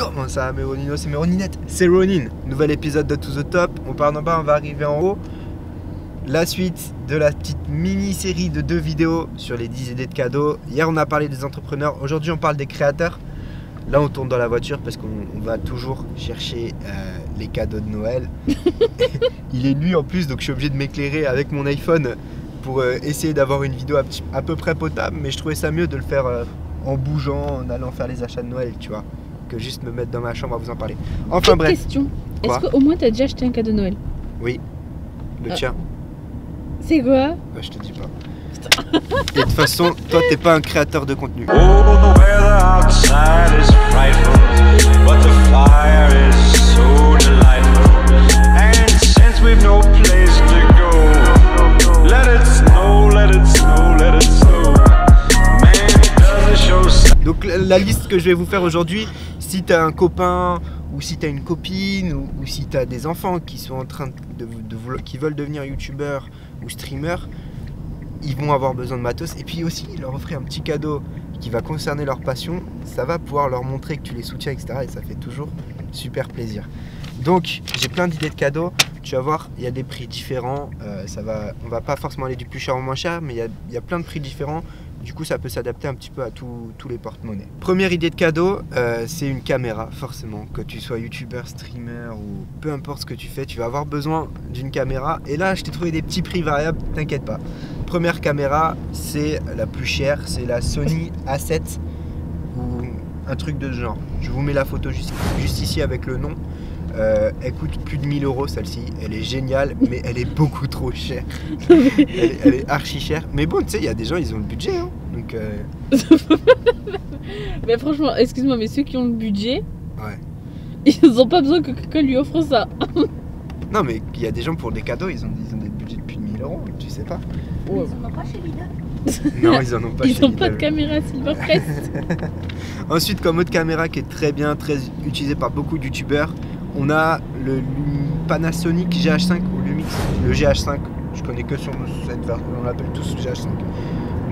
Comment ça, mes Roninos et mes Roninettes? C'est Ronin, nouvel épisode de To The Top. On part d'en bas, on va arriver en haut. La suite de la petite mini-série de 2 vidéos sur les 10 idées de cadeaux. Hier, on a parlé des entrepreneurs. Aujourd'hui, on parle des créateurs. Là, on tourne dans la voiture parce qu'on va toujours chercher les cadeaux de Noël. Il est nuit en plus, donc je suis obligé de m'éclairer avec mon iPhone pour essayer d'avoir une vidéo à peu près potable. Mais je trouvais ça mieux de le faire en bougeant, en allant faire les achats de Noël, tu vois, que juste me mettre dans ma chambre à vous en parler. Enfin bref. Question. Est-ce qu'au moins tu as déjà acheté un cadeau de Noël? Oui. Le tien. C'est quoi? Je te dis pas. Et de toute façon, toi t'es pas un créateur de contenu. Donc la liste que je vais vous faire aujourd'hui, si tu as un copain ou si tu as une copine ou si tu as des enfants qui sont en train qui veulent devenir youtubeurs ou streamers, ils vont avoir besoin de matos. Et puis aussi leur offrir un petit cadeau qui va concerner leur passion, ça va pouvoir leur montrer que tu les soutiens, etc. Et ça fait toujours super plaisir. Donc j'ai plein d'idées de cadeaux. Tu vas voir, il y a des prix différents. On va pas forcément aller du plus cher au moins cher, mais il y a plein de prix différents. Du coup, ça peut s'adapter un petit peu à tous les porte-monnaies. Première idée de cadeau, c'est une caméra, forcément. Que tu sois youtubeur, streamer ou peu importe ce que tu fais, tu vas avoir besoin d'une caméra. Et là, je t'ai trouvé des petits prix variables, t'inquiète pas. Première caméra, c'est la plus chère, c'est la Sony A7 ou un truc de ce genre. Je vous mets la photo juste ici avec le nom. Elle coûte plus de 1000 € celle-ci, elle est géniale, mais elle est beaucoup trop chère. Elle est archi chère. Mais bon, tu sais, il y a des gens, ils ont le budget, hein, donc Mais franchement, excuse-moi, mais ceux qui ont le budget, ouais, ils n'ont pas besoin que quelqu'un lui offre ça. Non, mais il y a des gens pour des cadeaux, ils ont des budgets de plus de 1000 €, tu sais pas. Ouais. Ils en ont pas chez Lidl. Non, ils en ont pas. Ils n'ont pas de caméra Silvercrest. Ensuite, comme autre caméra qui est très bien, très utilisée par beaucoup de youtubeurs, on a le Panasonic GH5 ou Lumix, le GH5, je connais que sur cette version, on l'appelle tous GH5.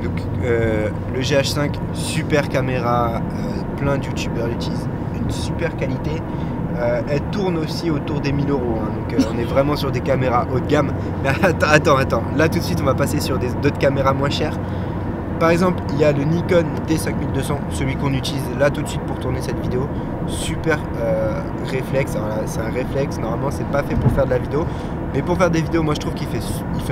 Donc le GH5, super caméra, plein de youtubeurs l'utilisent, une super qualité. Elle tourne aussi autour des 1000 €, hein, donc on est vraiment sur des caméras haut de gamme. Mais attends, là tout de suite on va passer sur d'autres caméras moins chères. Par exemple, il y a le Nikon D5200, celui qu'on utilise là tout de suite pour tourner cette vidéo. Super réflexe, alors là c'est un réflexe, normalement c'est pas fait pour faire de la vidéo. Mais pour faire des vidéos, moi je trouve qu'il fait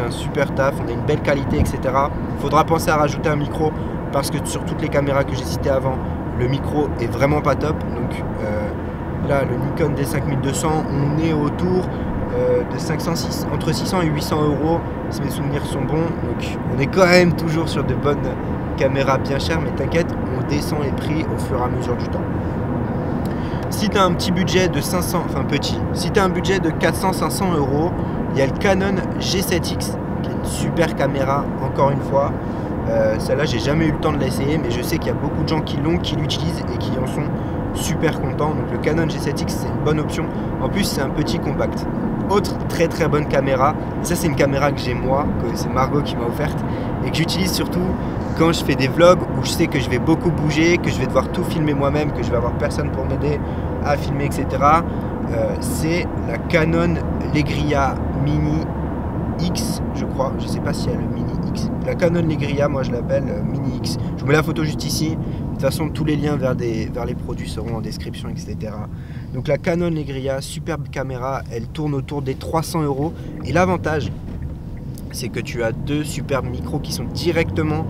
un super taf, on a une belle qualité, etc. Il faudra penser à rajouter un micro, parce que sur toutes les caméras que j'ai citées avant, le micro est vraiment pas top. Donc là, le Nikon D5200, on est autour de entre 600 et 800 €, si mes souvenirs sont bons. Donc on est quand même toujours sur de bonnes caméras bien chères, mais t'inquiète, on descend les prix au fur et à mesure du temps. Si tu as un petit budget de 500, enfin petit, si tu as un budget de 400-500 €, il y a le Canon G7X, qui est une super caméra, encore une fois. Celle-là, j'ai jamais eu le temps de l'essayer, mais je sais qu'il y a beaucoup de gens qui l'utilisent et qui en sont super contents. Donc le Canon G7X, c'est une bonne option. En plus, c'est un petit compact. Autre très bonne caméra, ça c'est une caméra que j'ai moi, que c'est Margot qui m'a offerte et que j'utilise surtout quand je fais des vlogs où je sais que je vais beaucoup bouger, que je vais devoir tout filmer moi-même, que je vais avoir personne pour m'aider à filmer, etc. C'est la Canon Legria Mini X, je crois, je sais pas s'il y a le Mini X. La Canon Legria, moi je l'appelle Mini X. Je vous mets la photo juste ici. De toute façon, tous les liens vers les produits seront en description, etc. Donc la Canon Legria, superbe caméra, elle tourne autour des 300 €. Et l'avantage, c'est que tu as 2 superbes micros qui sont directement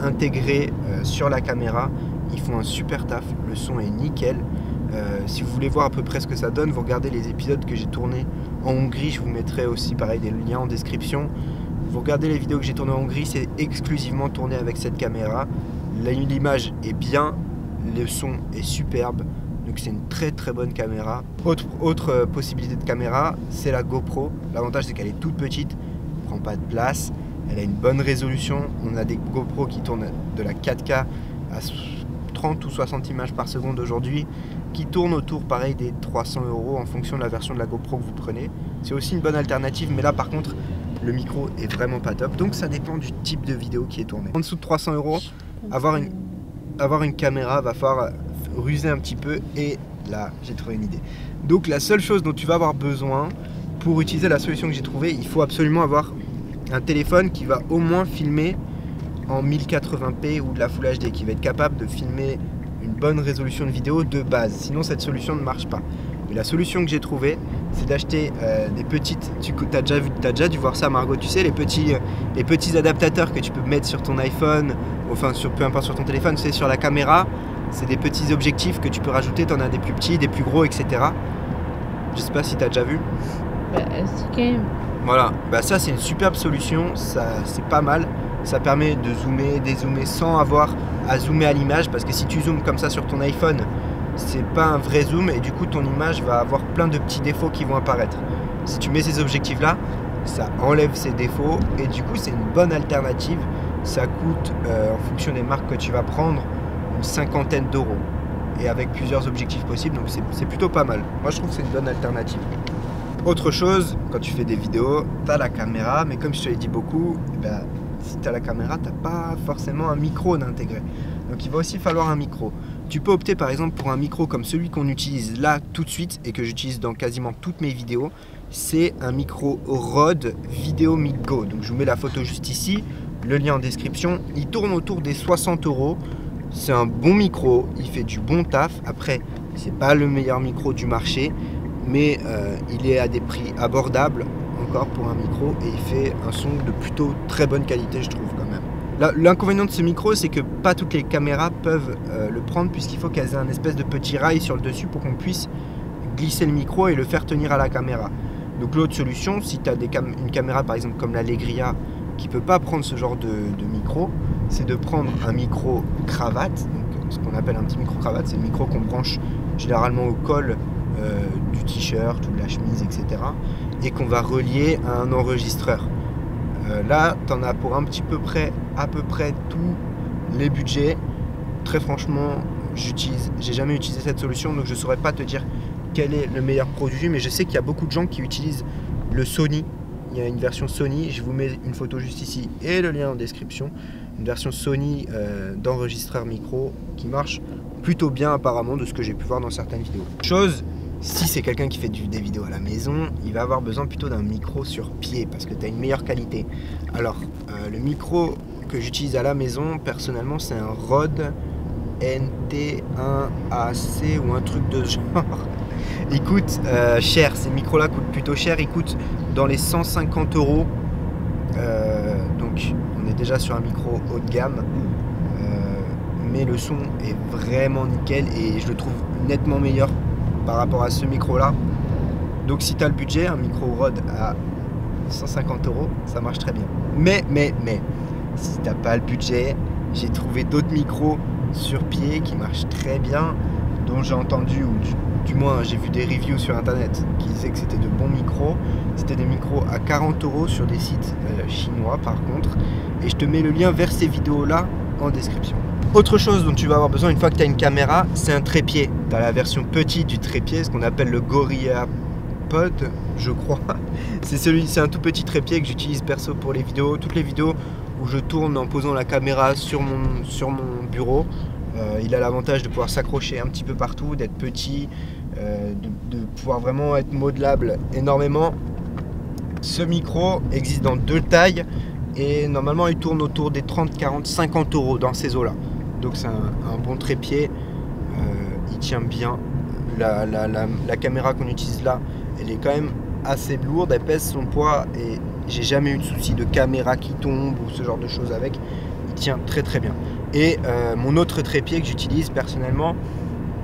intégrés sur la caméra. Ils font un super taf, le son est nickel. Si vous voulez voir à peu près ce que ça donne, vous regardez les épisodes que j'ai tournés en Hongrie, je vous mettrai aussi pareil des liens en description. Vous regardez les vidéos que j'ai tournées en Hongrie, c'est exclusivement tourné avec cette caméra. L'image est bien, le son est superbe, donc c'est une très bonne caméra. Autre possibilité de caméra, c'est la GoPro. L'avantage c'est qu'elle est toute petite, ne prend pas de place, elle a une bonne résolution. On a des GoPro qui tournent de la 4K à 30 ou 60 images par seconde aujourd'hui, qui tournent autour pareil des 300 € en fonction de la version de la GoPro que vous prenez. C'est aussi une bonne alternative, mais là par contre le micro est vraiment pas top, donc ça dépend du type de vidéo qui est tournée. En dessous de 300 €, avoir une caméra va falloir ruser un petit peu, et là j'ai trouvé une idée. Donc la seule chose dont tu vas avoir besoin pour utiliser la solution que j'ai trouvée, il faut absolument avoir un téléphone qui va au moins filmer en 1080p ou de la Full HD, qui va être capable de filmer une bonne résolution de vidéo de base. Sinon cette solution ne marche pas. Et la solution que j'ai trouvée, c'est d'acheter des petites... Tu as déjà dû voir ça, Margot, tu sais, les petits adaptateurs que tu peux mettre sur ton iPhone, enfin peu importe sur ton téléphone, c'est sur la caméra. C'est des petits objectifs que tu peux rajouter, tu en as des plus petits, des plus gros, etc. Je sais pas si tu as déjà vu. Bah, si, quand même. Voilà, bah ça c'est une superbe solution, c'est pas mal. Ça permet de zoomer, dézoomer sans avoir à zoomer à l'image, parce que si tu zoomes comme ça sur ton iPhone, c'est pas un vrai zoom et du coup ton image va avoir plein de petits défauts qui vont apparaître. Si tu mets ces objectifs là, ça enlève ces défauts et du coup c'est une bonne alternative. Ça coûte en fonction des marques que tu vas prendre une 50aine d'euros et avec plusieurs objectifs possibles, donc c'est plutôt pas mal. Moi je trouve que c'est une bonne alternative. Autre chose, quand tu fais des vidéos, tu as la caméra, mais comme je te l'ai dit beaucoup, bah, si tu as la caméra, tu n'as pas forcément un micro d'intégrer. Donc il va aussi falloir un micro. Tu peux opter par exemple pour un micro comme celui qu'on utilise là tout de suite et que j'utilise dans quasiment toutes mes vidéos. C'est un micro Rode Video Mic Go. Donc je vous mets la photo juste ici, le lien en description. Il tourne autour des 60 €. C'est un bon micro, il fait du bon taf. Après, c'est pas le meilleur micro du marché, mais il est à des prix abordables encore pour un micro et il fait un son de plutôt très bonne qualité, je trouve quand même. L'inconvénient de ce micro, c'est que pas toutes les caméras peuvent le prendre puisqu'il faut qu'elles aient un espèce de petit rail sur le dessus pour qu'on puisse glisser le micro et le faire tenir à la caméra. Donc l'autre solution, si tu as une caméra par exemple comme l'Allegria qui ne peut pas prendre ce genre de micro, c'est de prendre un micro cravate, donc ce qu'on appelle un petit micro cravate, c'est le micro qu'on branche généralement au col du t-shirt ou de la chemise, etc. et qu'on va relier à un enregistreur. Là, tu en as pour à peu près tous les budgets. Très franchement, j'ai jamais utilisé cette solution, donc je ne saurais pas te dire quel est le meilleur produit, mais je sais qu'il y a beaucoup de gens qui utilisent le Sony. Il y a une version Sony, je vous mets une photo juste ici et le lien en description. Une version Sony d'enregistreur micro qui marche plutôt bien apparemment de ce que j'ai pu voir dans certaines vidéos. Si c'est quelqu'un qui fait des vidéos à la maison, il va avoir besoin plutôt d'un micro sur pied parce que tu as une meilleure qualité. Alors, le micro que j'utilise à la maison, personnellement, c'est un Rode NT1AC ou un truc de ce genre. Il coûte cher, ces micros-là coûtent plutôt cher, ils coûtent dans les 150 €. Donc, on est déjà sur un micro haut de gamme. Mais le son est vraiment nickel et je le trouve nettement meilleur par rapport à ce micro là. Donc si tu as le budget, un micro Rode à 150 €, ça marche très bien. Mais si tu n'as pas le budget, j'ai trouvé d'autres micros sur pied qui marchent très bien, dont j'ai entendu, ou du moins j'ai vu des reviews sur internet qui disaient que c'était de bons micros. C'était des micros à 40 € sur des sites chinois par contre, et je te mets le lien vers ces vidéos là en description. Autre chose dont tu vas avoir besoin une fois que tu as une caméra, c'est un trépied. Tu as la version petite du trépied, ce qu'on appelle le Gorilla Pod, je crois. C'est un tout petit trépied que j'utilise perso pour les vidéos. Toutes les vidéos où je tourne en posant la caméra sur mon bureau, il a l'avantage de pouvoir s'accrocher un petit peu partout, d'être petit, de pouvoir vraiment être modelable énormément. Ce micro existe dans 2 tailles et normalement il tourne autour des 30, 40, 50 € dans ces eaux-là. Donc c'est un bon trépied, il tient bien. La caméra qu'on utilise là, elle est quand même assez lourde, elle pèse son poids et j'ai jamais eu de souci de caméra qui tombe ou ce genre de choses avec. Il tient très très bien. Et mon autre trépied que j'utilise personnellement,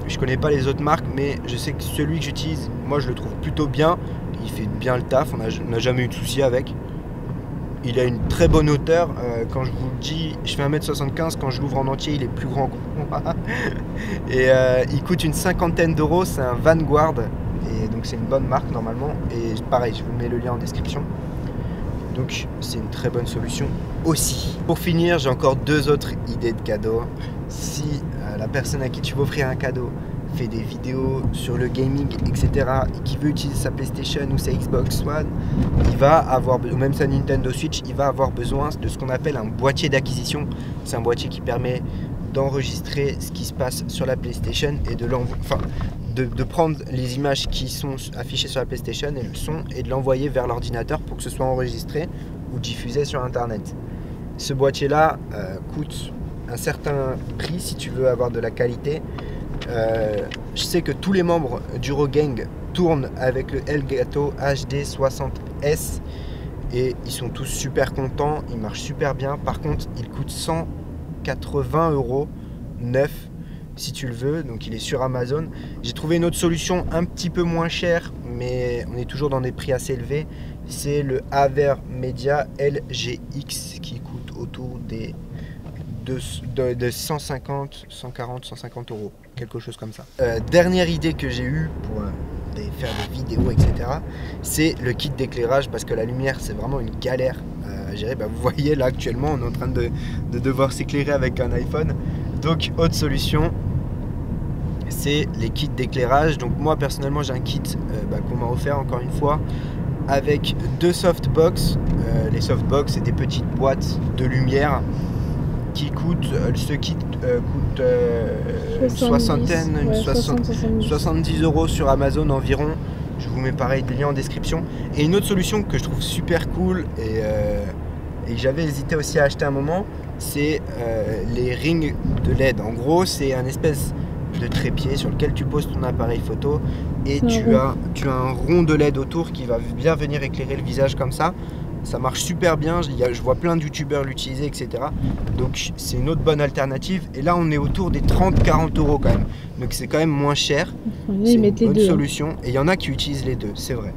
je connais pas les autres marques, mais je sais que celui que j'utilise, moi je le trouve plutôt bien. Il fait bien le taf, on n'a jamais eu de souci avec. Il a une très bonne hauteur, quand je vous le dis, je fais 1m75, quand je l'ouvre en entier il est plus grand que moi. Et il coûte une 50aine d'euros, c'est un Vanguard, et donc c'est une bonne marque normalement, et pareil je vous mets le lien en description. Donc c'est une très bonne solution aussi. Pour finir, j'ai encore 2 autres idées de cadeaux. Si la personne à qui tu veux offrir un cadeau fait des vidéos sur le gaming, etc., et qui veut utiliser sa PlayStation ou sa Xbox One, il va avoir, ou même sa Nintendo Switch, il va avoir besoin de ce qu'on appelle un boîtier d'acquisition. C'est un boîtier qui permet d'enregistrer ce qui se passe sur la PlayStation et de de prendre les images qui sont affichées sur la PlayStation et le son et de l'envoyer vers l'ordinateur pour que ce soit enregistré ou diffusé sur internet. Ce boîtier là coûte un certain prix si tu veux avoir de la qualité. Je sais que tous les membres d'Eurogang tournent avec le Elgato HD 60S et ils sont tous super contents, il marche super bien. Par contre il coûte 180 € neuf si tu le veux, donc il est sur Amazon. J'ai trouvé une autre solution un petit peu moins chère, mais on est toujours dans des prix assez élevés. C'est le Avermedia LGX qui coûte autour des de 150, 140, 150 €, quelque chose comme ça. Dernière idée que j'ai eue pour faire des vidéos, etc., c'est le kit d'éclairage, parce que la lumière c'est vraiment une galère à gérer. Vous voyez là actuellement on est en train de devoir s'éclairer avec un iPhone. Donc autre solution, c'est les kits d'éclairage. Donc moi personnellement j'ai un kit qu'on m'a offert encore une fois avec 2 softbox. Les softbox c'est des petites boîtes de lumière qui coûtent, ce kit coûte une soixantaine, 70 € sur Amazon environ. Je vous mets pareil des liens en description. Et une autre solution que je trouve super cool et j'avais hésité aussi à acheter un moment, c'est les rings de LED. En gros c'est un espèce de trépied sur lequel tu poses ton appareil photo et tu as un rond de LED autour qui va bien venir éclairer le visage comme ça. Ça marche super bien, je vois plein de youtubeurs l'utiliser, etc. Donc c'est une autre bonne alternative. Et là on est autour des 30-40 € quand même. Donc c'est quand même moins cher. C'est une bonne solution. Et il y en a qui utilisent les deux, c'est vrai.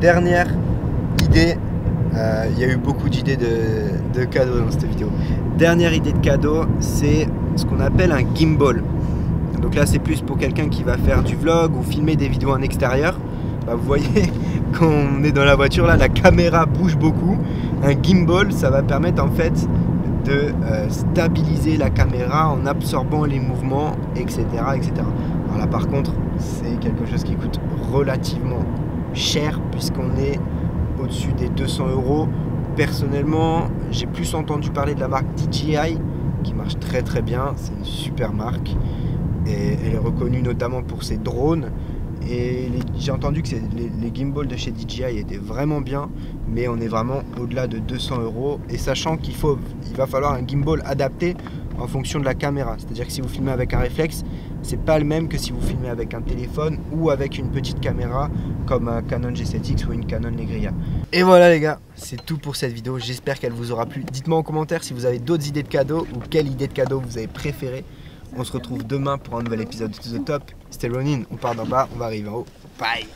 Dernière idée, il y a eu beaucoup d'idées de cadeaux dans cette vidéo. Dernière idée de cadeau, c'est ce qu'on appelle un gimbal. Donc là c'est plus pour quelqu'un qui va faire du vlog ou filmer des vidéos en extérieur. Vous voyez, quand on est dans la voiture là, la caméra bouge beaucoup. Un gimbal, ça va permettre en fait de stabiliser la caméra en absorbant les mouvements, etc., etc. Alors là par contre c'est quelque chose qui coûte relativement cher puisqu'on est au-dessus des 200 €. Personnellement j'ai plus entendu parler de la marque DJI qui marche très très bien. C'est une super marque et elle est reconnue notamment pour ses drones. Et j'ai entendu que les gimbals de chez DJI étaient vraiment bien, mais on est vraiment au-delà de 200 €. Et sachant qu'il va falloir un gimbal adapté en fonction de la caméra. C'est-à-dire que si vous filmez avec un réflexe, c'est pas le même que si vous filmez avec un téléphone ou avec une petite caméra comme un Canon G7X ou une Canon Negria. Et voilà les gars, c'est tout pour cette vidéo. J'espère qu'elle vous aura plu. Dites-moi en commentaire si vous avez d'autres idées de cadeaux ou quelle idée de cadeau vous avez préférée. On se retrouve demain pour un nouvel épisode de The Top. C'était Ronin, on part d'en bas, on va arriver en haut. Bye.